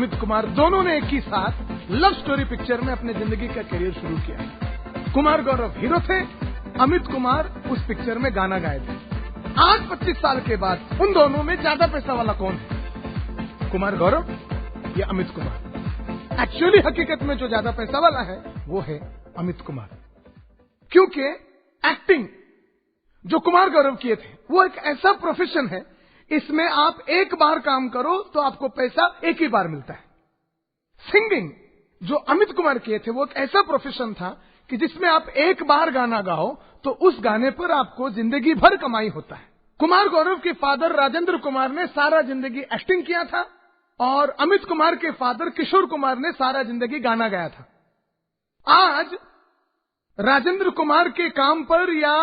अमित कुमार दोनों ने एक ही साथ लव स्टोरी पिक्चर में अपने जिंदगी का करियर शुरू किया। कुमार गौरव हीरो थे, अमित कुमार उस पिक्चर में गाना गाए थे। आज 25 साल के बाद उन दोनों में ज्यादा पैसा वाला कौन है, कुमार गौरव या अमित कुमार? एक्चुअली हकीकत में जो ज्यादा पैसा वाला है वो है अमित कुमार, क्योंकि एक्टिंग जो कुमार गौरव किए थे वो एक ऐसा प्रोफेशन है, इसमें आप एक बार काम करो तो आपको पैसा एक ही बार मिलता है। सिंगिंग जो अमित कुमार किए थे वो एक ऐसा प्रोफेशन था कि जिसमें आप एक बार गाना गाओ तो उस गाने पर आपको जिंदगी भर कमाई होता है। कुमार गौरव के फादर राजेंद्र कुमार ने सारा जिंदगी एक्टिंग किया था और अमित कुमार के फादर किशोर कुमार ने सारा जिंदगी गाना गाया था। आज राजेंद्र कुमार के काम पर या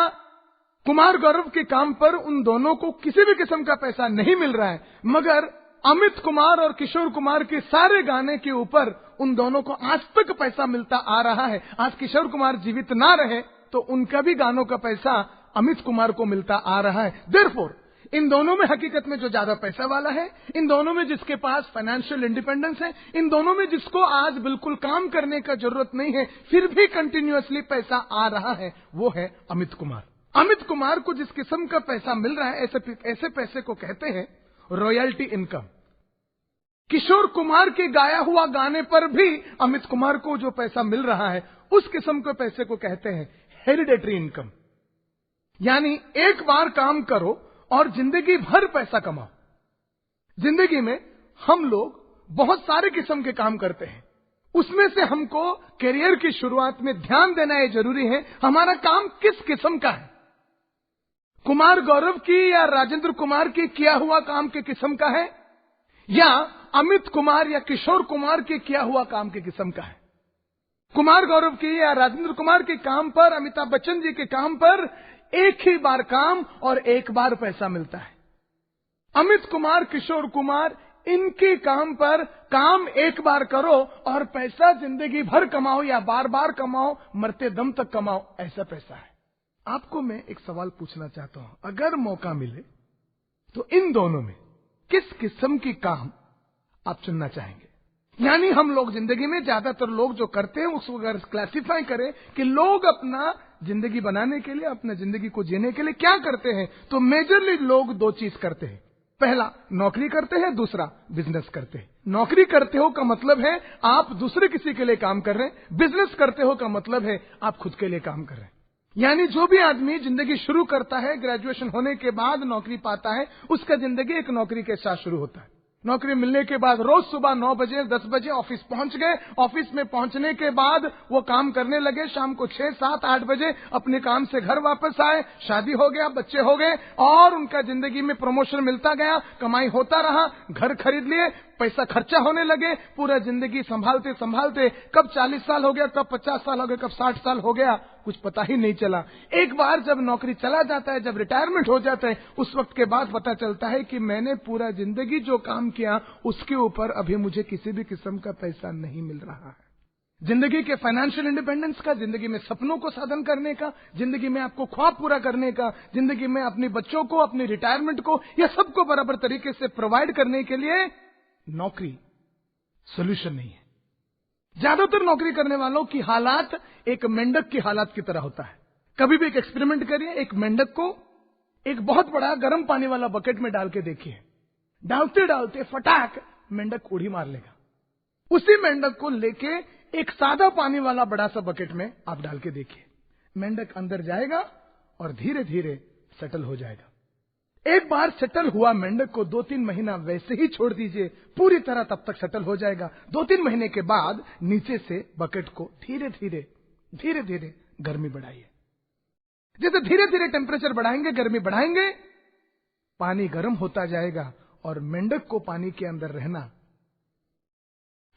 कुमार गौरव के काम पर उन दोनों को किसी भी किस्म का पैसा नहीं मिल रहा है, मगर अमित कुमार और किशोर कुमार के सारे गाने के ऊपर उन दोनों को आज तक पैसा मिलता आ रहा है। आज किशोर कुमार जीवित ना रहे तो उनका भी गानों का पैसा अमित कुमार को मिलता आ रहा है। देयरफॉर इन दोनों में हकीकत में जो ज्यादा पैसा वाला है, इन दोनों में जिसके पास फाइनेंशियल इंडिपेंडेंस है, इन दोनों में जिसको आज बिल्कुल काम करने का जरूरत नहीं है फिर भी कंटिन्यूअसली पैसा आ रहा है, वो है अमित कुमार। अमित कुमार को जिस किस्म का पैसा मिल रहा है ऐसे पैसे को कहते हैं रॉयल्टी इनकम। किशोर कुमार के गाया हुआ गाने पर भी अमित कुमार को जो पैसा मिल रहा है उस किस्म के पैसे को कहते हैं हेरिडेटरी इनकम। यानी एक बार काम करो और जिंदगी भर पैसा कमाओ। जिंदगी में हम लोग बहुत सारे किस्म के काम करते हैं, उसमें से हमको करियर की शुरुआत में ध्यान देना ये जरूरी है हमारा काम किस किस्म का है। कुमार गौरव की या राजेंद्र कुमार की किया हुआ काम के किस्म का है या अमित कुमार या किशोर कुमार के किया हुआ काम के किस्म का है। कुमार गौरव की या राजेंद्र कुमार के काम पर, अमिताभ बच्चन जी के काम पर एक ही बार काम और एक बार पैसा मिलता है। अमित कुमार, किशोर कुमार, इनके काम पर काम एक बार करो और पैसा जिंदगी भर कमाओ या बार बार कमाओ, मरते दम तक कमाओ, ऐसा पैसा है। आपको मैं एक सवाल पूछना चाहता हूं, अगर मौका मिले तो इन दोनों में किस किस्म की काम आप चुनना चाहेंगे? यानी हम लोग जिंदगी में ज्यादातर लोग जो करते हैं उसको अगर क्लासिफाई करें कि लोग अपना जिंदगी बनाने के लिए, अपने जिंदगी को जीने के लिए क्या करते हैं, तो मेजरली लोग दो चीज करते हैं। पहला नौकरी करते हैं, दूसरा बिजनेस करते हैं। नौकरी करते हो का मतलब है आप दूसरे किसी के लिए काम कर रहे हैं, बिजनेस करते हो का मतलब है आप खुद के लिए काम कर रहे हैं। यानी जो भी आदमी जिंदगी शुरू करता है, ग्रेजुएशन होने के बाद नौकरी पाता है, उसका जिंदगी एक नौकरी के साथ शुरू होता है। नौकरी मिलने के बाद रोज सुबह 9 बजे 10 बजे ऑफिस पहुंच गए, ऑफिस में पहुंचने के बाद वो काम करने लगे, शाम को 6, 7, 8 बजे अपने काम से घर वापस आए, शादी हो गया, बच्चे हो गए और उनका जिंदगी में प्रमोशन मिलता गया, कमाई होता रहा, घर खरीद लिए, पैसा खर्चा होने लगे, पूरा जिंदगी संभालते संभालते कब 40 साल हो गया, कब 50 साल हो गया, कब 60 साल हो गया, कुछ पता ही नहीं चला। एक बार जब नौकरी चला जाता है, जब रिटायरमेंट हो जाता है, उस वक्त के बाद पता चलता है कि मैंने पूरा जिंदगी जो काम किया उसके ऊपर अभी मुझे किसी भी किस्म का पैसा नहीं मिल रहा है। जिंदगी के फाइनेंशियल इंडिपेंडेंस का, जिंदगी में सपनों को साधन करने का, जिंदगी में आपको ख्वाब पूरा करने का, जिंदगी में अपने बच्चों को, अपनी रिटायरमेंट को, या सबको बराबर तरीके से प्रोवाइड करने के लिए नौकरी सोल्यूशन नहीं है। ज्यादातर नौकरी करने वालों की हालात एक मेंढक की हालात की तरह होता है। कभी भी एक एक्सपेरिमेंट करिए, एक मेंढक को एक बहुत बड़ा गर्म पानी वाला बकेट में डाल के देखिए, डालते डालते फटाक मेंढक उड़ी मार लेगा। उसी मेंढक को लेके एक सादा पानी वाला बड़ा सा बकेट में आप डाल के देखिए, मेंढक अंदर जाएगा और धीरे धीरे सेटल हो जाएगा। एक बार सेटल हुआ मेंढक को 2-3 महीना वैसे ही छोड़ दीजिए, पूरी तरह तब तक सेटल हो जाएगा। 2-3 महीने के बाद नीचे से बकेट को धीरे धीरे गर्मी बढ़ाइए। जैसे धीरे धीरे टेम्परेचर बढ़ाएंगे, गर्मी बढ़ाएंगे, पानी गर्म होता जाएगा और मेंढक को पानी के अंदर रहना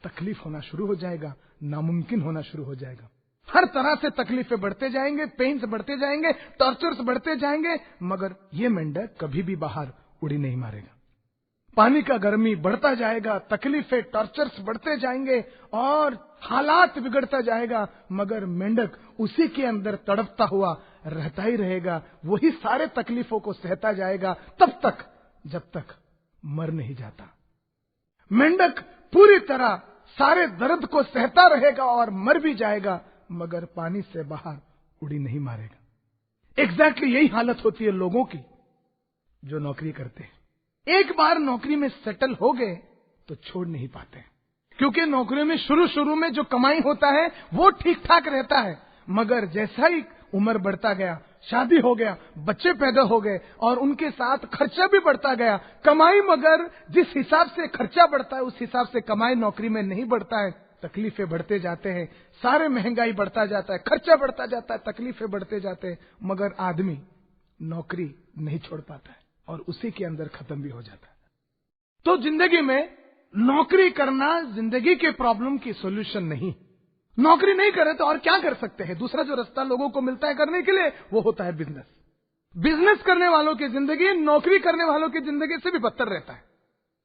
तकलीफ होना शुरू हो जाएगा, नामुमकिन होना शुरू हो जाएगा। हर तरह से तकलीफें बढ़ते जाएंगे, पेन्स बढ़ते जाएंगे, टॉर्चर्स बढ़ते जाएंगे, मगर ये मेंढक कभी भी बाहर उड़ी नहीं मारेगा। पानी का गर्मी बढ़ता जाएगा, तकलीफें, टॉर्चर्स बढ़ते जाएंगे और हालात बिगड़ता जाएगा, मगर मेंढक उसी के अंदर तड़पता हुआ रहता ही रहेगा। वही सारे तकलीफों को सहता जाएगा तब तक जब तक मर नहीं जाता। मेंढक पूरी तरह सारे दर्द को सहता रहेगा और मर भी जाएगा, मगर पानी से बाहर उड़ी नहीं मारेगा। एग्जैक्टली यही हालत होती है लोगों की जो नौकरी करते हैं। एक बार नौकरी में सेटल हो गए तो छोड़ नहीं पाते, क्योंकि नौकरी में शुरू में जो कमाई होता है वो ठीक ठाक रहता है, मगर जैसा ही उम्र बढ़ता गया, शादी हो गया, बच्चे पैदा हो गए और उनके साथ खर्चा भी बढ़ता गया, कमाई मगर जिस हिसाब से खर्चा बढ़ता है उस हिसाब से कमाई नौकरी में नहीं बढ़ता है, तकलीफें बढ़ते जाते हैं, सारे महंगाई बढ़ता जाता है, खर्चा बढ़ता जाता है, तकलीफें बढ़ते जाते हैं, मगर आदमी नौकरी नहीं छोड़ पाता है और उसी के अंदर खत्म भी हो जाता है। तो जिंदगी में नौकरी करना जिंदगी के प्रॉब्लम की सॉल्यूशन नहीं। नौकरी नहीं करे तो और क्या कर सकते हैं? दूसरा जो रास्ता लोगों को मिलता है करने के लिए वो होता है बिजनेस। बिजनेस करने वालों की जिंदगी नौकरी करने वालों की जिंदगी से भी बदतर रहता है,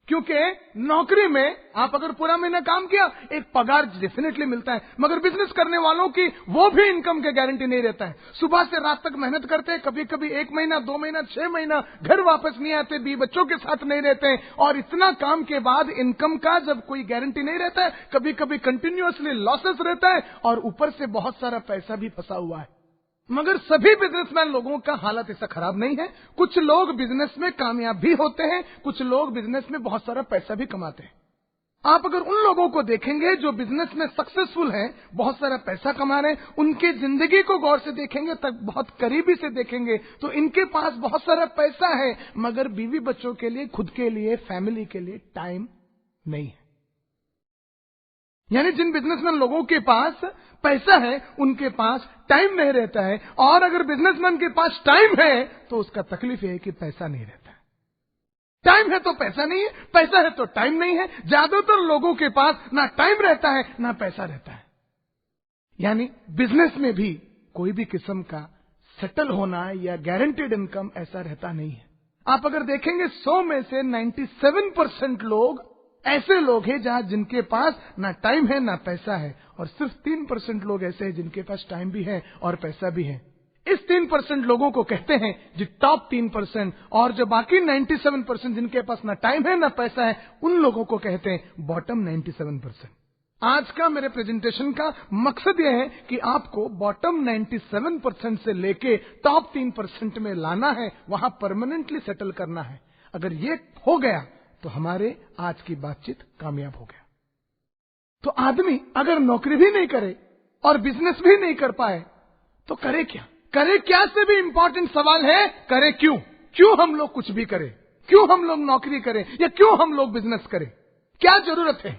क्योंकि नौकरी में आप अगर पूरा महीना काम किया एक पगार डेफिनेटली मिलता है, मगर बिजनेस करने वालों की वो भी इनकम के गारंटी नहीं रहता है। सुबह से रात तक मेहनत करते हैं, कभी कभी 1 महीना 2 महीना 6 महीना घर वापस नहीं आते, 20 बच्चों के साथ नहीं रहते हैं, और इतना काम के बाद इनकम का जब कोई गारंटी नहीं रहता है, कभी कभी कंटिन्यूअसली लॉसेस रहता है और ऊपर से बहुत सारा पैसा भी फंसा हुआ है। मगर सभी बिजनेसमैन लोगों का हालत ऐसा खराब नहीं है। कुछ लोग बिजनेस में कामयाब भी होते हैं, कुछ लोग बिजनेस में बहुत सारा पैसा भी कमाते हैं। आप अगर उन लोगों को देखेंगे जो बिजनेस में सक्सेसफुल हैं, बहुत सारा पैसा कमा रहे हैं, उनकी जिंदगी को गौर से देखेंगे, तक बहुत करीबी से देखेंगे तो इनके पास बहुत सारा पैसा है, मगर बीवी बच्चों के लिए, खुद के लिए, फैमिली के लिए टाइम नहीं है। यानी जिन बिजनेसमैन लोगों के पास पैसा है उनके पास टाइम नहीं रहता है, और अगर बिजनेसमैन के पास टाइम है तो उसका तकलीफ है कि पैसा नहीं रहता है। टाइम है तो पैसा नहीं है, पैसा है तो टाइम नहीं है। ज्यादातर लोगों के पास ना टाइम रहता है ना पैसा रहता है। यानी बिजनेस में भी कोई भी किस्म का सेटल होना या गारंटीड इनकम ऐसा रहता नहीं है। आप अगर देखेंगे 100 में से 97% लोग ऐसे लोग हैं जहां जिनके पास ना टाइम है ना पैसा है, और सिर्फ 3% लोग ऐसे हैं जिनके पास टाइम भी है और पैसा भी है। इस 3% लोगों को कहते हैं जो टॉप 3%, और जो बाकी 97% जिनके पास ना टाइम है ना पैसा है उन लोगों को कहते हैं बॉटम 97%। आज का मेरे प्रेजेंटेशन का मकसद यह है कि आपको बॉटम 97% से लेके टॉप 3% में लाना है, वहां परमानेंटली सेटल करना है। अगर ये हो गया तो हमारे आज की बातचीत कामयाब हो गया। तो आदमी अगर नौकरी भी नहीं करे और बिजनेस भी नहीं कर पाए तो करे क्या? करे क्या से भी इंपॉर्टेंट सवाल है, करे क्यों? क्यों हम लोग कुछ भी करें? क्यों हम लोग नौकरी करें या क्यों हम लोग बिजनेस करें? क्या जरूरत है?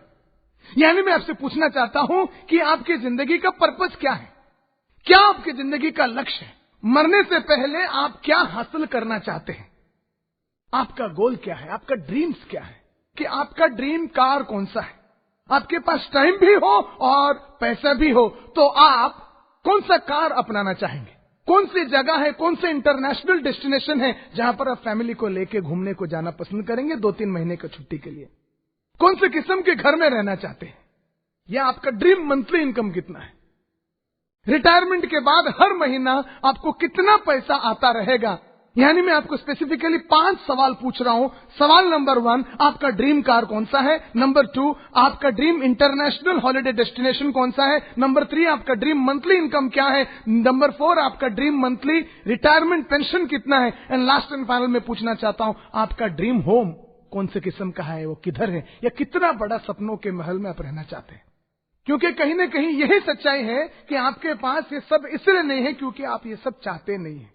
यानी मैं आपसे पूछना चाहता हूं कि आपकी जिंदगी का पर्पस क्या है? क्या आपकी जिंदगी का लक्ष्य है? मरने से पहले आप क्या हासिल करना चाहते हैं? आपका गोल क्या है? आपका ड्रीम्स क्या है? कि आपका ड्रीम कार कौन सा है? आपके पास टाइम भी हो और पैसा भी हो तो आप कौन सा कार अपनाना चाहेंगे? कौन सी जगह है, कौन से इंटरनेशनल डेस्टिनेशन है जहां पर आप फैमिली को लेके घूमने को जाना पसंद करेंगे 2-3 महीने की छुट्टी के लिए? कौन से किस्म के घर में रहना चाहते हैं? या आपका ड्रीम मंथली इनकम कितना है? रिटायरमेंट के बाद हर महीना आपको कितना पैसा आता रहेगा? यानी मैं आपको स्पेसिफिकली 5 सवाल पूछ रहा हूं। सवाल नंबर 1, आपका ड्रीम कार कौन सा है? नंबर 2, आपका ड्रीम इंटरनेशनल हॉलिडे डेस्टिनेशन कौन सा है? नंबर 3, आपका ड्रीम मंथली इनकम क्या है? नंबर 4, आपका ड्रीम मंथली रिटायरमेंट पेंशन कितना है? एंड लास्ट एंड फाइनल में पूछना चाहता हूं, आपका ड्रीम होम कौन से किस्म का है? वो किधर है? या कितना बड़ा सपनों के महल में आप रहना चाहते हैं? क्योंकि कहीं ना कहीं यही सच्चाई है कि आपके पास ये सब इसलिए नहीं है क्योंकि आप ये सब चाहते नहीं है।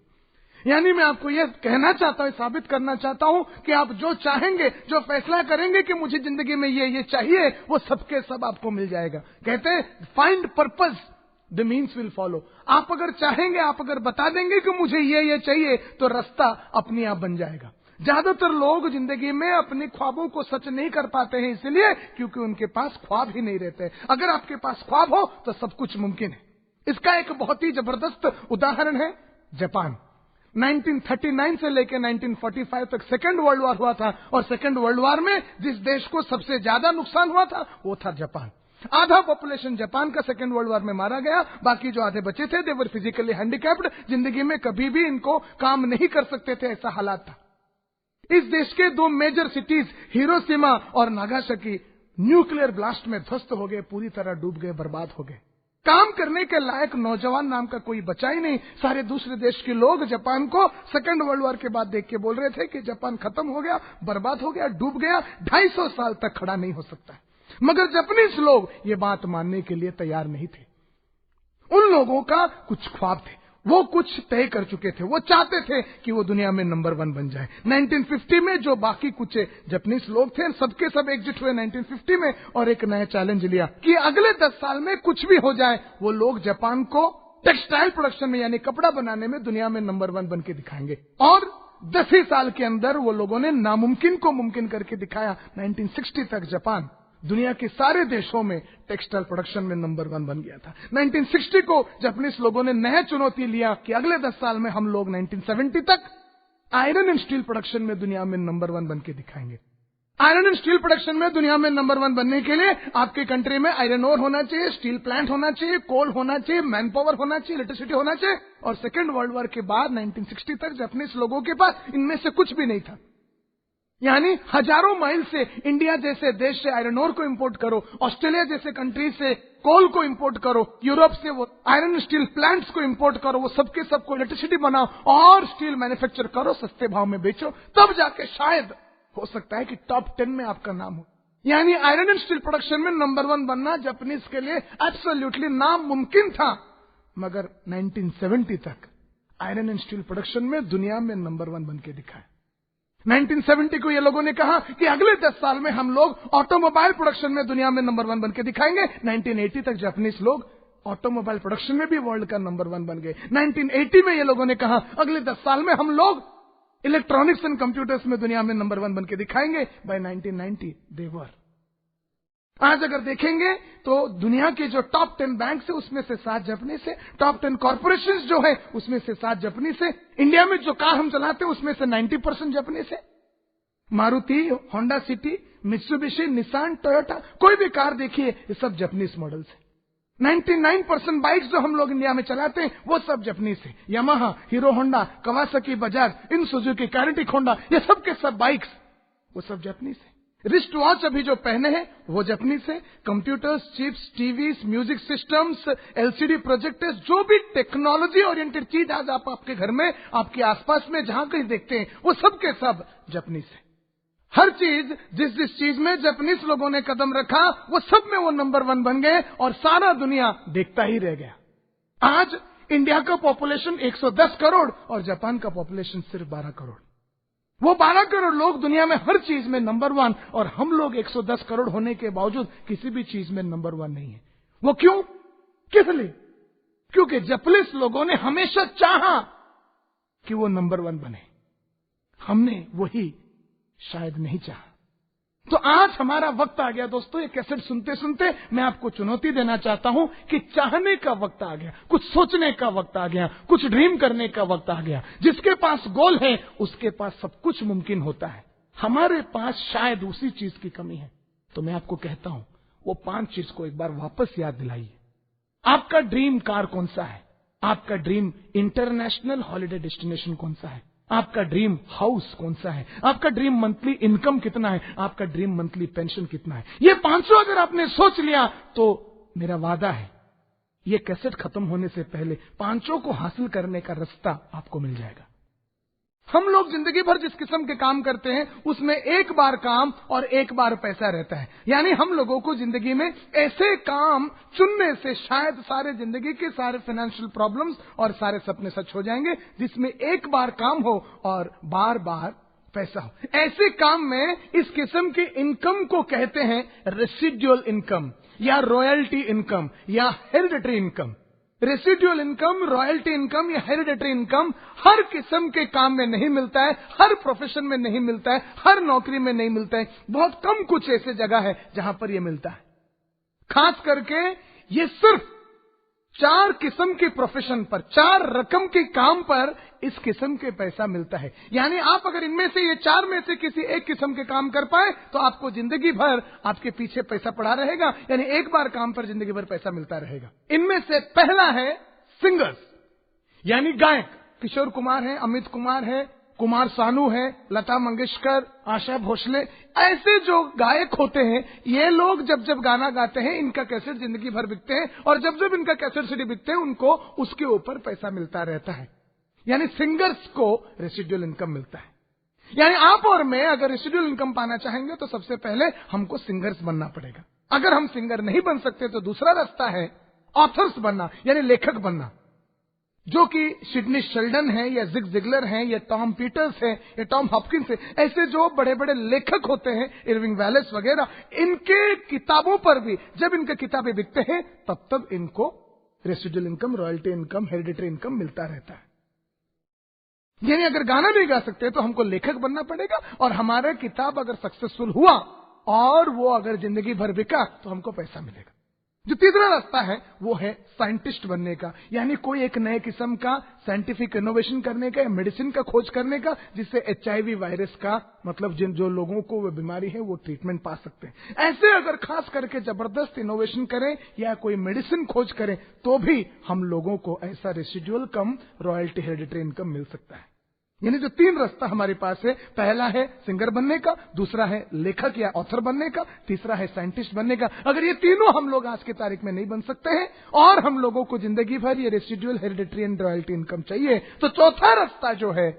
यानी मैं आपको यह कहना चाहता हूं, साबित करना चाहता हूं कि आप जो चाहेंगे, जो फैसला करेंगे कि मुझे जिंदगी में ये चाहिए, वो सबके सब आपको मिल जाएगा। कहते हैं find purpose, the means will follow. आप अगर चाहेंगे, आप अगर बता देंगे कि मुझे ये चाहिए तो रास्ता अपने आप बन जाएगा। ज्यादातर लोग जिंदगी में अपने ख्वाबों को सच नहीं कर पाते हैं इसलिए क्योंकि उनके पास ख्वाब ही नहीं रहते। अगर आपके पास ख्वाब हो तो सब कुछ मुमकिन है। इसका एक बहुत ही जबरदस्त उदाहरण है जापान। 1939 से लेकर 1945 तक सेकेंड वर्ल्ड वॉर हुआ था, और सेकेंड वर्ल्ड वॉर में जिस देश को सबसे ज्यादा नुकसान हुआ था वो था जापान। आधा पॉपुलेशन जापान का सेकेंड वर्ल्ड वॉर में मारा गया, बाकी जो आधे बचे थे दे वर फिजिकली हैंडिकैप्ड, जिंदगी में कभी भी इनको काम नहीं कर सकते थे, ऐसा हालात था। इस देश के 2 मेजर सिटीज हिरोशिमा और नागासाकी न्यूक्लियर ब्लास्ट में ध्वस्त हो गए, पूरी तरह डूब गए, बर्बाद हो गए। काम करने के लायक नौजवान नाम का कोई बचा ही नहीं। सारे दूसरे देश के लोग जापान को सेकेंड वर्ल्ड वॉर के बाद देख के बोल रहे थे कि जापान खत्म हो गया, बर्बाद हो गया, डूब गया, 250 साल तक खड़ा नहीं हो सकता। मगर जापानीज लोग ये बात मानने के लिए तैयार नहीं थे। उन लोगों का कुछ ख्वाब थे, वो कुछ तय कर चुके थे। वो चाहते थे कि वो दुनिया में नंबर 1 बन जाए। 1950 में जो बाकी कुछ जापानीज लोग थे, सबके सब एकजुट हुए 1950 में और एक नया चैलेंज लिया कि अगले 10 साल में कुछ भी हो जाए, वो लोग जापान को टेक्सटाइल प्रोडक्शन में यानी कपड़ा बनाने में दुनिया में नंबर 1 बन के दिखाएंगे। और 10 ही साल के अंदर वो लोगों ने नामुमकिन को मुमकिन करके दिखाया। 1960 तक जापान दुनिया के सारे देशों में टेक्सटाइल प्रोडक्शन में नंबर 1 बन गया था। 1960 को जापानीज लोगों ने नया चुनौती लिया कि अगले 10 साल में हम लोग 1970 तक आयरन एंड स्टील प्रोडक्शन में दुनिया में नंबर 1 बन के दिखाएंगे। आयरन एंड स्टील प्रोडक्शन में दुनिया में नंबर 1 बनने के लिए आपके कंट्री में आयरन ओर होना चाहिए, स्टील प्लांट होना चाहिए, कोल होना चाहिए, मैन पावर होना चाहिए, इलेक्ट्रिसिटी होना चाहिए। और सेकेंड वर्ल्ड वॉर के बाद 1960 तक जापानीज लोगों के पास इनमें से कुछ भी नहीं था। यानी हजारों माइल से इंडिया जैसे देश से आयरन ओर को इंपोर्ट करो, ऑस्ट्रेलिया जैसे कंट्री से कोल को इंपोर्ट करो, यूरोप से वो आयरन स्टील प्लांट्स को इंपोर्ट करो, वो सबके सबको इलेक्ट्रिसिटी बनाओ और स्टील मैन्युफैक्चर करो, सस्ते भाव में बेचो, तब जाके शायद हो सकता है कि टॉप 10 में आपका नाम हो। यानी आयरन एंड स्टील प्रोडक्शन में नंबर 1 बनना जापानीज के लिए एब्सोल्युटली नामुमकिन था। मगर 1970 तक आयरन एंड स्टील प्रोडक्शन में दुनिया में नंबर 1 बन के दिखाए। 1970 को ये लोगों ने कहा कि अगले 10 साल में हम लोग ऑटोमोबाइल प्रोडक्शन में दुनिया में नंबर 1 बन के दिखाएंगे। 1980 तक जापानीज लोग ऑटोमोबाइल प्रोडक्शन में भी वर्ल्ड का नंबर 1 बन गए। 1980 में ये लोगों ने कहा अगले 10 साल में हम लोग इलेक्ट्रॉनिक्स एंड कंप्यूटर्स में दुनिया में नंबर 1 बन के दिखाएंगे। बाय 1990 दे वर। आज अगर देखेंगे तो दुनिया के जो टॉप 10 बैंक है उसमें से 7 जापानीज है, टॉप 10 कॉर्पोरेशंस जो है उसमें से 7 जापानीज है। इंडिया में जो कार हम चलाते हैं उसमें से 90% जापानीज है। Maruti, Honda city, Mitsubishi, Nissan, Toyota, कोई भी कार देखिए ये सब जापानीज मॉडल्स है। 99% बाइक्स जो हम लोग इंडिया में चलाते हैं वो सब जापानीज है। Yamaha, Hero Honda, Kawasaki Bajaj, इन सुजुकी, काइनेटिक होंडा, ये सब के सब बाइक्स वो सब जापानीज है। रिस्ट वॉच अभी जो पहने हैं वो जापानीज है। Computers, chips, TVs, music systems, LCD projectors, जो भी टेक्नोलॉजी ओरिएंटेड चीज आज आप आपके घर में, आपके आसपास में जहां कहीं देखते हैं वो सब के सब जापानीज है। हर चीज जिस चीज में जापानीज लोगों ने कदम रखा वो सब में वो नंबर 1 बन गए और सारा दुनिया देखता ही रह गया। आज इंडिया का पॉपुलेशन 110 करोड़ और जापान का पॉपुलेशन सिर्फ 12 करोड़। वो 12 करोड़ लोग दुनिया में हर चीज में नंबर 1 और हम लोग 110 करोड़ होने के बावजूद किसी भी चीज में नंबर 1 नहीं है। वो क्यों? किस लिए? क्योंकि जापानीज लोगों ने हमेशा चाहा कि वो नंबर 1 बने, हमने वही शायद नहीं चाहा। तो आज हमारा वक्त आ गया दोस्तों, ये कैसेट सुनते सुनते मैं आपको चुनौती देना चाहता हूं कि चाहने का वक्त आ गया, कुछ सोचने का वक्त आ गया, कुछ ड्रीम करने का वक्त आ गया। जिसके पास गोल है उसके पास सब कुछ मुमकिन होता है। हमारे पास शायद उसी चीज की कमी है। तो मैं आपको कहता हूं वो 5 चीज को एक बार वापस याद दिलाइए। आपका ड्रीम कार कौन सा है? आपका ड्रीम इंटरनेशनल हॉलिडे डेस्टिनेशन कौन सा है? आपका ड्रीम हाउस कौन सा है? आपका ड्रीम मंथली इनकम कितना है? आपका ड्रीम मंथली पेंशन कितना है? ये 500 अगर आपने सोच लिया तो मेरा वादा है ये कैसेट खत्म होने से पहले 500 को हासिल करने का रास्ता आपको मिल जाएगा। हम लोग जिंदगी भर जिस किस्म के काम करते हैं उसमें एक बार काम और एक बार पैसा रहता है। यानी हम लोगों को जिंदगी में ऐसे काम चुनने से शायद सारे जिंदगी के सारे फाइनेंशियल प्रॉब्लम्स और सारे सपने सच हो जाएंगे, जिसमें एक बार काम हो और बार बार पैसा हो। ऐसे काम में इस किस्म की इनकम को कहते हैं रेसिडुअल इनकम या रॉयल्टी इनकम या hereditary income. Residual income, royalty income या हेरिडिटरी इनकम हर किस्म के काम में नहीं मिलता है, हर प्रोफेशन में नहीं मिलता है, हर नौकरी में नहीं मिलता है। बहुत कम कुछ ऐसे जगह है जहां पर यह मिलता है। खास करके ये सिर्फ 4 किस्म की प्रोफेशन पर, 4 रकम के काम पर इस किस्म के पैसा मिलता है। यानी आप अगर इनमें से ये 4 में से किसी एक किस्म के काम कर पाए तो आपको जिंदगी भर आपके पीछे पैसा पड़ा रहेगा। यानी एक बार काम पर जिंदगी भर पैसा मिलता रहेगा। इनमें से पहला है सिंगर्स यानी गायक। किशोर कुमार है, अमित कुमार है, कुमार सानू है, लता मंगेशकर, आशा भोसले, ऐसे जो गायक होते हैं, ये लोग जब जब गाना गाते हैं इनका कैसेट जिंदगी भर बिकते हैं, और जब जब इनका कैसेट सीडी बिकते हैं उनको उसके ऊपर पैसा मिलता रहता है। यानी सिंगर्स को रेसिडुअल इनकम मिलता है। यानी आप और मैं अगर रेसिडुअल इनकम पाना चाहेंगे तो सबसे पहले हमको सिंगर्स बनना पड़ेगा। अगर हम सिंगर नहीं बन सकते तो दूसरा रास्ता है ऑथर्स बनना, यानी लेखक बनना, जो कि सिडनी शेल्डन है या जिग जिगलर है या टॉम पीटर्स है या टॉम हॉपकिंस है, ऐसे जो बड़े बड़े लेखक होते हैं, इरविंग वैलेस वगैरह, इनके किताबों पर भी जब इनके किताबें बिकते हैं तब इनको residual income, royalty income, hereditary income मिलता रहता है। यानी अगर गाना नहीं गा सकते तो हमको लेखक बनना पड़ेगा, और हमारा किताब अगर सक्सेसफुल हुआ और वो अगर जिंदगी भर बिका तो हमको पैसा मिलेगा। जो तीसरा रास्ता है वो है साइंटिस्ट बनने का, यानी कोई एक नए किस्म का साइंटिफिक इनोवेशन करने का या मेडिसिन का खोज करने का, जिससे HIV वायरस का मतलब जिन जो लोगों को वो बीमारी है वो ट्रीटमेंट पा सकते हैं। ऐसे अगर खास करके जबरदस्त इनोवेशन करें या कोई मेडिसिन खोज करें तो भी हम लोगों को ऐसा रेसिडुअल कम रॉयल्टी हेरिडिटरी इनकम मिल सकता है। यानी जो तीन रास्ता हमारे पास है, पहला है सिंगर बनने का, दूसरा है लेखक या ऑथर बनने का, तीसरा है साइंटिस्ट बनने का। अगर ये तीनों हम लोग आज की तारीख में नहीं बन सकते हैं और हम लोगों को जिंदगी भर ये residual hereditary and royalty income चाहिए, तो चौथा रास्ता जो है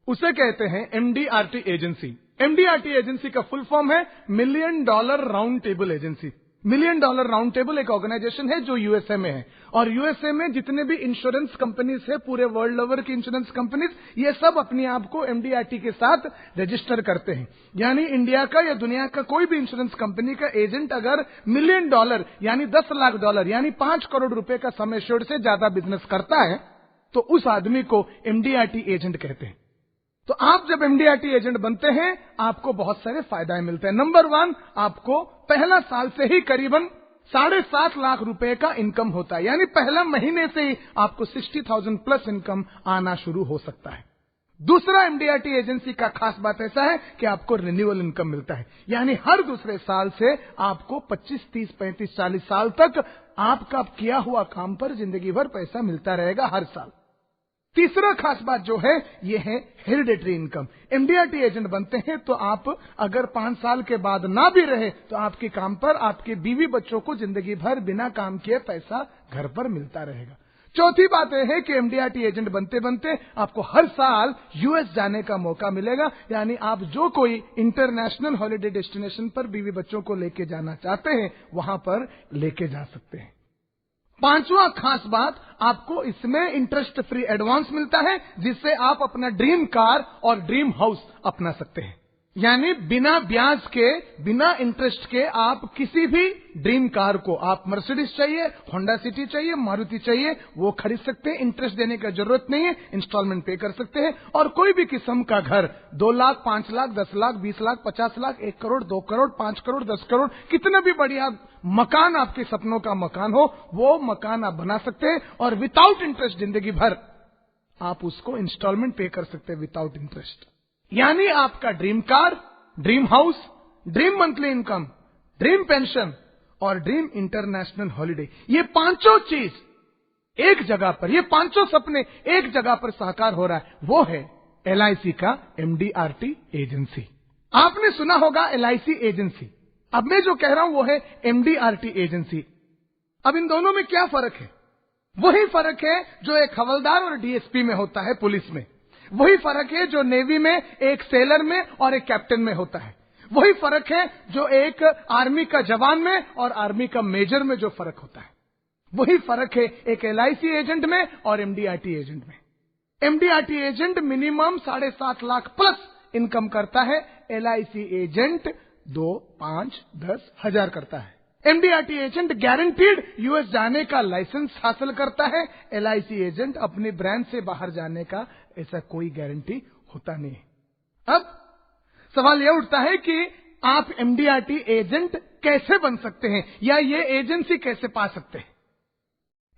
उसे कहते हैं MDRT एजेंसी। MDRT एजेंसी का फुल फॉर्म है million dollar round table agency. Million dollar round table एक ऑर्गेनाइजेशन है जो यूएसए में है, और यूएसए में जितने भी इंश्योरेंस कंपनीज है, पूरे वर्ल्ड ओवर की इंश्योरेंस कंपनीज, ये सब अपने आप को MDRT के साथ रजिस्टर करते हैं। यानी इंडिया का या दुनिया का कोई भी इंश्योरेंस कंपनी का एजेंट अगर मिलियन डॉलर यानी 10 लाख डॉलर यानी 5 करोड़ रुपए का सम एश्योर्ड से ज्यादा बिजनेस करता है तो उस आदमी को MDRT एजेंट कहते हैं। तो आप जब MDRT एजेंट बनते हैं आपको बहुत सारे फायदे मिलते हैं। नंबर 1, आपको पहला साल से ही करीबन 7.5 लाख रुपए का इनकम होता है, यानी पहला महीने से ही आपको 60,000 प्लस इनकम आना शुरू हो सकता है। दूसरा, MDRT एजेंसी का खास बात ऐसा है कि आपको रिन्यूअल इनकम मिलता है, यानी हर दूसरे साल से आपको 25, 30, 35, 40 साल तक आपका किया हुआ काम पर जिंदगी भर पैसा मिलता रहेगा हर साल। तीसरा खास बात जो है ये है हेरिडिटरी इनकम। MDRT एजेंट बनते हैं तो आप अगर 5 साल के बाद ना भी रहे तो आपके काम पर आपके बीवी बच्चों को जिंदगी भर बिना काम किए पैसा घर पर मिलता रहेगा। चौथी बात यह है कि MDRT एजेंट बनते बनते आपको हर साल US जाने का मौका मिलेगा, यानी आप जो कोई इंटरनेशनल हॉलिडे डेस्टिनेशन पर बीवी बच्चों को लेके जाना चाहते हैं वहां पर लेके जा सकते हैं। पांचवा खास बात, आपको इसमें इंटरेस्ट फ्री एडवांस मिलता है, जिससे आप अपना ड्रीम कार और ड्रीम हाउस अपना सकते हैं। यानी बिना ब्याज के, बिना इंटरेस्ट के आप किसी भी ड्रीम कार को, आप मर्सिडीज चाहिए, होंडा सिटी चाहिए, मारुति चाहिए, वो खरीद सकते हैं। इंटरेस्ट देने की जरूरत नहीं है, इंस्टॉलमेंट पे कर सकते हैं। और कोई भी किस्म का घर 2 लाख, 5 लाख, 10 लाख, 20 लाख, 50 लाख, 1 करोड़, 2 करोड़, 5 करोड़, 10 करोड़, कितना भी बढ़िया मकान आपके सपनों का मकान हो, वो मकान आप बना सकते हैं और विदाउट इंटरेस्ट जिंदगी भर आप उसको इंस्टॉलमेंट पे कर सकते हैं विदाउट इंटरेस्ट। यानी आपका dream car, dream house, dream monthly income, dream pension और ड्रीम इंटरनेशनल हॉलिडे, ये पांचों चीज एक जगह पर, ये पांचों सपने एक जगह पर साकार हो रहा है, वो है LIC का MDRT एजेंसी। आपने सुना होगा LIC एजेंसी, अब मैं जो कह रहा हूं वो है MDRT एजेंसी। अब इन दोनों में क्या फर्क है? वही फर्क है जो एक हवलदार और DSP में होता है, पुलिस में। वही फर्क है जो नेवी में एक सेलर में और एक कैप्टन में होता है। वही फर्क है जो एक आर्मी का जवान में और आर्मी का मेजर में जो फर्क होता है। वही फर्क है एक LIC एजेंट में और MDRT एजेंट में। MDRT agent minimum 7.5 lakh plus income करता है, LIC एजेंट 2, 5, 10 हजार करता है। MDRT एजेंट गारंटीड US जाने का लाइसेंस हासिल करता है, LIC एजेंट अपने ब्रांड से बाहर जाने का ऐसा कोई गारंटी होता नहीं है। अब सवाल यह उठता है कि आप MDRT एजेंट कैसे बन सकते हैं या ये एजेंसी कैसे पा सकते हैं?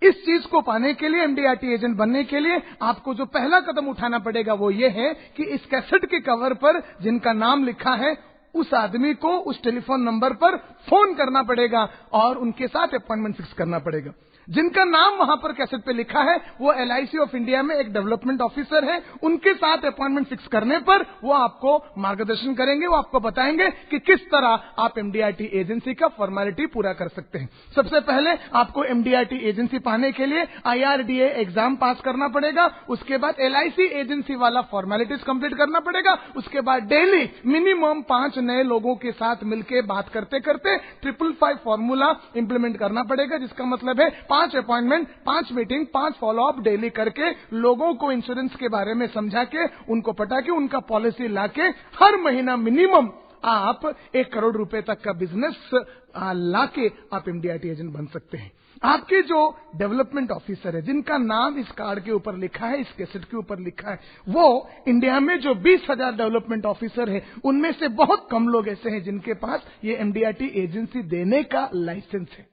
इस चीज को पाने के लिए, MDRT एजेंट बनने के लिए आपको जो पहला कदम उठाना पड़ेगा वो ये है कि इस कैसेट के कवर पर जिनका नाम लिखा है उस आदमी को उस टेलीफोन नंबर पर फोन करना पड़ेगा और उनके साथ अपॉइंटमेंट फिक्स करना पड़ेगा। जिनका नाम वहां पर कैसेट पे लिखा है वो LIC ऑफ इंडिया में एक डेवलपमेंट ऑफिसर है। उनके साथ अपॉइंटमेंट फिक्स करने पर वो आपको मार्गदर्शन करेंगे, वो आपको बताएंगे कि किस तरह आप MDRT एजेंसी का फॉर्मेलिटी पूरा कर सकते हैं। सबसे पहले आपको MDRT एजेंसी पाने के लिए IRDA एग्जाम पास करना पड़ेगा, उसके बाद LIC एजेंसी वाला फॉर्मेलिटीज कंप्लीट करना पड़ेगा, उसके बाद डेली मिनिमम 5 नए लोगों के साथ मिलकर बात करते करते 555 फॉर्मूला इंप्लीमेंट करना पड़ेगा, जिसका मतलब है 5 अपॉइंटमेंट, 5 मीटिंग, 5 फॉलोअप डेली करके लोगों को इंश्योरेंस के बारे में समझा के, उनको पटा के, उनका पॉलिसी लाके हर महीना मिनिमम आप 1 करोड़ रुपए तक का बिजनेस लाके आप MDRT एजेंट बन सकते हैं। आपके जो डेवलपमेंट ऑफिसर है, जिनका नाम इस कार्ड के ऊपर लिखा है, इस कैसेट के ऊपर लिखा है, वो इंडिया में जो 20,000 डेवलपमेंट ऑफिसर है, उनमें से बहुत कम लोग ऐसे हैं जिनके पास ये MDRT एजेंसी देने का लाइसेंस है।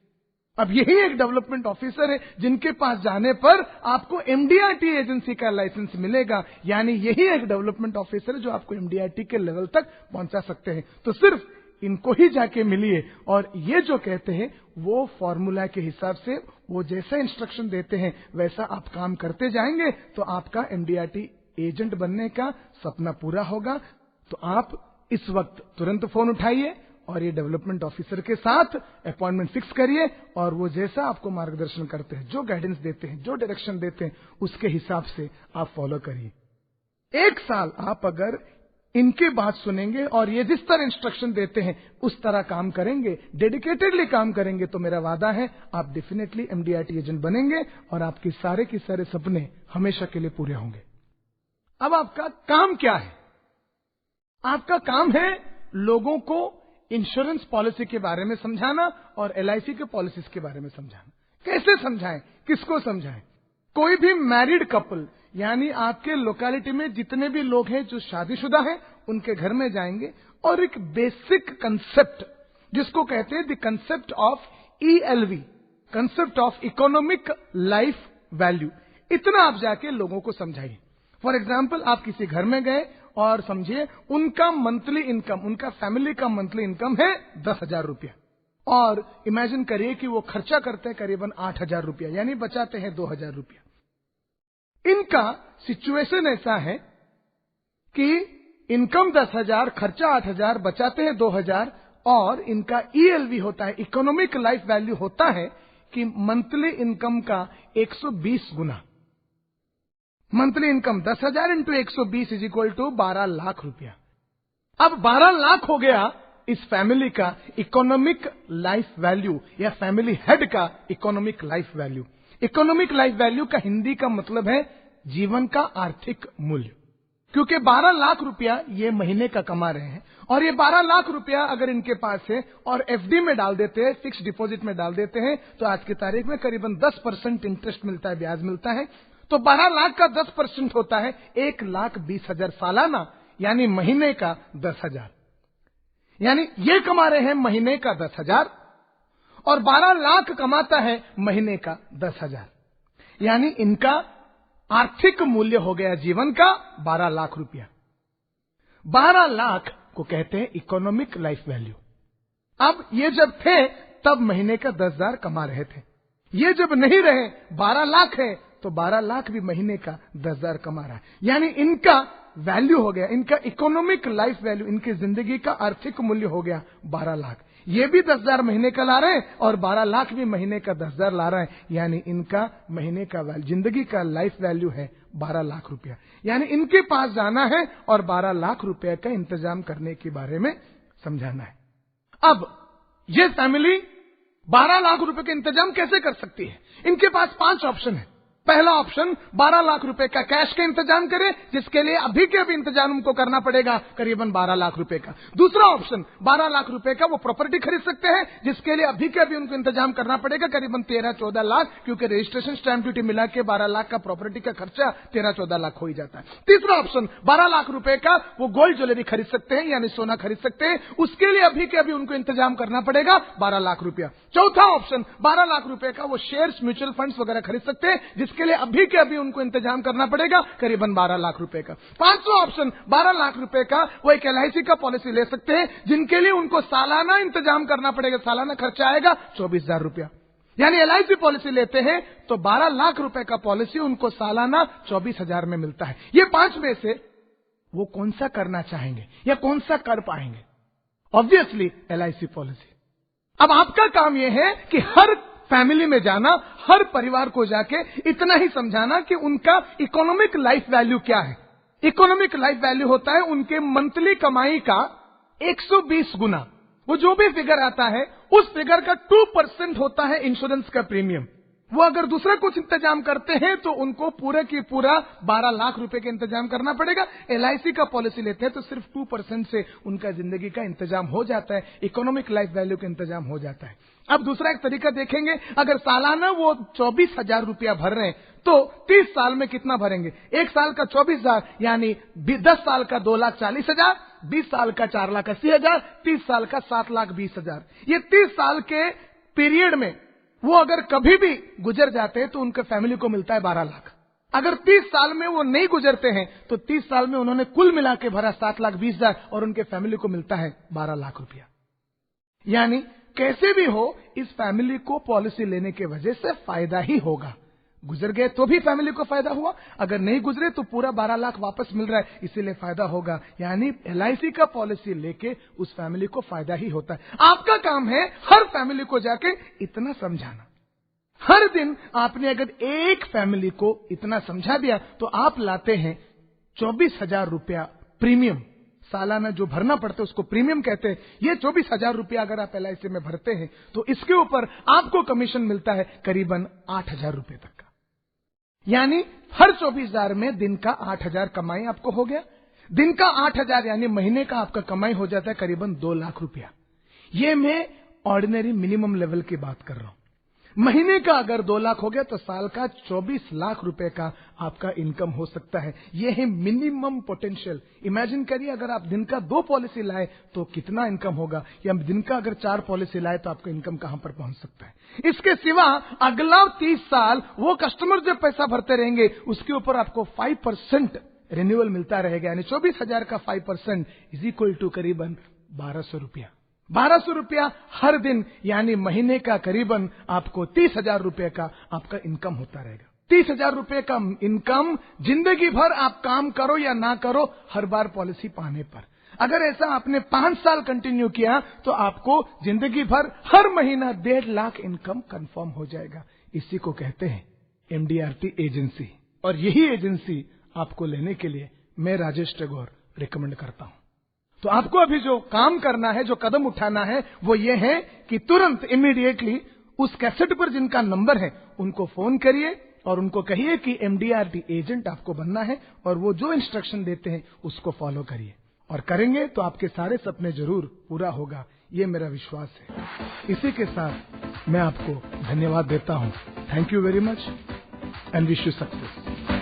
अब यही एक डेवलपमेंट ऑफिसर है जिनके पास जाने पर आपको MDRT एजेंसी का लाइसेंस मिलेगा, यानी यही एक डेवलपमेंट ऑफिसर है जो आपको MDRT के लेवल तक पहुंचा सकते हैं। तो सिर्फ इनको ही जाके मिलिए और ये जो कहते हैं वो फॉर्मूला के हिसाब से वो जैसा इंस्ट्रक्शन देते हैं वैसा आप काम करते जाएंगे तो आपका MDRT एजेंट बनने का सपना पूरा होगा। तो आप इस वक्त तुरंत फोन उठाइए और ये डेवलपमेंट ऑफिसर के साथ अपॉइंटमेंट फिक्स करिए और वो जैसा आपको मार्गदर्शन करते हैं, जो गाइडेंस देते हैं, जो डायरेक्शन देते हैं, उसके हिसाब से आप फॉलो करिए। 1 साल आप अगर इनकी बात सुनेंगे और ये जिस तरह इंस्ट्रक्शन देते हैं उस तरह काम करेंगे, डेडिकेटेडली काम करेंगे, तो मेरा वादा है आप डेफिनेटली MDRT एजेंट बनेंगे और आपके सारे के सारे सपने हमेशा के लिए पूरे होंगे। अब आपका काम क्या है? आपका काम है लोगों को इंश्योरेंस पॉलिसी के बारे में समझाना और LIC के पॉलिसीज के बारे में समझाना। कैसे समझाएं, किसको समझाएं? कोई भी मैरिड कपल, यानी आपके लोकेलिटी में जितने भी लोग हैं जो शादीशुदा हैं, उनके घर में जाएंगे और एक बेसिक कंसेप्ट जिसको कहते हैं the concept of ELV, concept of economic life value, इतना आप जाके लोगों को समझाइए। फॉर एग्जाम्पल, आप किसी घर में गए और समझिए उनका मंथली इनकम, उनका फैमिली का मंथली इनकम है 10,000 रुपया और इमेजिन करिए कि वो खर्चा करते हैं करीबन 8,000 रुपया, यानी बचाते हैं 2,000 रुपया। इनका सिचुएशन ऐसा है कि इनकम 10,000, खर्चा 8,000, बचाते हैं 2,000 और इनका ELV होता है, इकोनॉमिक लाइफ वैल्यू होता है कि मंथली इनकम का 120 गुना। Monthly income 10,000 into 120 is equal to 12 lakh रुपया। अब 12 लाख हो गया इस फैमिली का इकोनॉमिक लाइफ वैल्यू या फैमिली हेड का economic life value. Economic life value का हिंदी का मतलब है जीवन का आर्थिक मूल्य, क्योंकि 12 लाख रुपया ये महीने का कमा रहे हैं और ये 12 लाख रुपया अगर इनके पास है और FD में डाल देते हैं, फिक्स डिपॉजिट में डाल देते हैं, तो आज की तारीख में करीबन 10% इंटरेस्ट मिलता है, ब्याज मिलता है। तो 12 लाख का 10% होता है 1,20,000 सालाना, यानी महीने का 10,000। यानी ये कमा रहे हैं महीने का 10,000 और 12 लाख कमाता है महीने का 10,000, यानी इनका आर्थिक मूल्य हो गया जीवन का 12 लाख रुपया। 12 लाख को कहते हैं इकोनॉमिक लाइफ वैल्यू। अब ये जब थे तब महीने का 10,000 कमा रहे थे, ये जब नहीं रहे 12 लाख है तो 12 लाख भी महीने का 10,000 कमा रहा है, यानी इनका वैल्यू हो गया, इनका इकोनॉमिक लाइफ वैल्यू, इनकी जिंदगी का आर्थिक मूल्य हो गया 12 लाख। ये भी 10,000 महीने का ला रहे हैं और 12 लाख भी महीने का 10,000 ला रहे हैं, यानी इनका महीने का जिंदगी का लाइफ वैल्यू है 12 लाख रुपया। यानी इनके पास जाना है और 12 लाख रुपया का इंतजाम करने के बारे में समझाना है। अब ये फैमिली 12 लाख रुपए का इंतजाम कैसे कर सकती है? इनके पास 5 ऑप्शन है। पहला ऑप्शन 12 लाख रुपए का कैश का इंतजाम करें, जिसके लिए अभी के अभी इंतजाम उनको करना पड़ेगा करीबन 12 लाख रुपए का। दूसरा ऑप्शन 12 लाख रुपए का वो प्रॉपर्टी खरीद सकते हैं, जिसके लिए अभी के अभी उनको इंतजाम करना पड़ेगा करीबन 13-14 लाख, क्योंकि रजिस्ट्रेशन स्टैंप ड्यूटी मिला के 12 लाख का प्रॉपर्टी का खर्चा 13-14 लाख हो ही जाता है। तीसरा ऑप्शन 12 लाख रुपए का वो गोल्ड ज्वेलरी खरीद सकते हैं, यानी सोना खरीद सकते हैं, उसके लिए अभी के अभी उनको इंतजाम करना पड़ेगा 12 लाख रुपया। चौथा ऑप्शन 12 लाख रुपए का वो शेयर्स, म्यूचुअल फंड्स वगैरह खरीद सकते हैं, जिसके लिए अभी के अभी उनको इंतजाम करना पड़ेगा करीबन 12 लाख रुपए का। पांचवा ऑप्शन 12 लाख रुपए का वो एक LIC का पॉलिसी ले सकते हैं, जिनके लिए उनको सालाना इंतजाम करना पड़ेगा, सालाना खर्चा आएगा 24,000 रुपया। यानी LIC पॉलिसी लेते हैं तो 12 लाख रुपए का पॉलिसी उनको सालाना 24,000 में मिलता है। ये 5 में से वो कौन सा करना चाहेंगे या कौन सा कर पाएंगे? Obviously LIC policy. अब आपका काम यह है कि हर फैमिली में जाना, हर परिवार को जाके इतना ही समझाना कि उनका इकोनॉमिक लाइफ वैल्यू क्या है। इकोनॉमिक लाइफ वैल्यू होता है उनके मंथली कमाई का 120 गुना। वो जो भी फिगर आता है उस फिगर का 2% होता है इंश्योरेंस का प्रीमियम। वो अगर दूसरा कुछ इंतजाम करते हैं तो उनको पूरे की पूरा 12 लाख रुपए का इंतजाम करना पड़ेगा। LIC का पॉलिसी लेते हैं तो सिर्फ 2% से उनका जिंदगी का इंतजाम हो जाता है, इकोनॉमिक लाइफ वैल्यू का इंतजाम हो जाता है। अब दूसरा एक तरीका देखेंगे, अगर सालाना वो 24,000 रुपया भर रहे हैं तो 30 साल में कितना भरेंगे? एक साल का 24,000 यानी 10 साल का 2,40,000, 20 साल का 4,80,000, 30 साल का 7,20,000। ये 30 साल के पीरियड में वो अगर कभी भी गुजर जाते हैं तो उनके फैमिली को मिलता है 12 लाख। अगर 30 साल में वो नहीं गुजरते हैं तो 30 साल में उन्होंने कुल मिला के भरा 7,20,000 और उनके फैमिली को मिलता है 12 लाख रुपया। यानी कैसे भी हो इस फैमिली को पॉलिसी लेने के वजह से फायदा ही होगा। गुजर गए तो भी फैमिली को फायदा हुआ, अगर नहीं गुजरे तो पूरा 12 लाख वापस मिल रहा है, इसीलिए फायदा होगा। यानी LIC का पॉलिसी लेके उस फैमिली को फायदा ही होता है। आपका काम है हर फैमिली को जाके इतना समझाना। हर दिन आपने अगर एक फैमिली को इतना समझा दिया तो आप लाते हैं 24,000 रुपया प्रीमियम। सालाना जो भरना पड़ता है उसको प्रीमियम कहते हैं। ये 24,000 रुपया अगर आप LIC में भरते हैं तो इसके ऊपर आपको कमीशन मिलता है करीबन 8,000 रुपए तक का। यानी हर 24,000 में दिन का 8,000 कमाई आपको हो गया। दिन का 8,000 यानी महीने का आपका कमाई हो जाता है करीबन 2 लाख रुपया। ये मैं ऑर्डिनरी मिनिमम लेवल की बात कर रहा हूं। महीने का अगर 2 लाख हो गया तो साल का 24 लाख रुपए का आपका इनकम हो सकता है। यह है मिनिमम पोटेंशियल। इमेजिन करिए अगर आप दिन का 2 पॉलिसी लाए तो कितना इनकम होगा, या दिन का अगर 4 पॉलिसी लाए तो आपका इनकम कहां पर पहुंच सकता है। इसके सिवा अगला 30 साल वो कस्टमर जो पैसा भरते रहेंगे उसके ऊपर आपको 5% रिन्यूअल मिलता रहेगा। यानी 24,000 का 5% इज इक्वल टू करीबन 1,200 रुपया। 1,200 रुपया हर दिन, यानी महीने का करीबन आपको 30,000 रुपए का आपका इनकम होता रहेगा। 30,000 रुपए का इनकम जिंदगी भर आप काम करो या ना करो, हर बार पॉलिसी पाने पर। अगर ऐसा आपने 5 साल कंटिन्यू किया तो आपको जिंदगी भर हर महीना 1.5 लाख इनकम कंफर्म हो जाएगा। इसी को कहते हैं MDRT एजेंसी। और यही एजेंसी आपको लेने के लिए मैं राजेश टैगोर रिकमेंड करता हूं। तो आपको अभी जो काम करना है, जो कदम उठाना है, वो ये है कि तुरंत इमीडिएटली उस कैसेट पर जिनका नंबर है उनको फोन करिए और उनको कहिए कि MDRT एजेंट आपको बनना है और वो जो इंस्ट्रक्शन देते हैं उसको फॉलो करिए। और करेंगे तो आपके सारे सपने जरूर पूरा होगा, ये मेरा विश्वास है। इसी के साथ मैं आपको धन्यवाद देता हूं। Thank you very much and wish you success.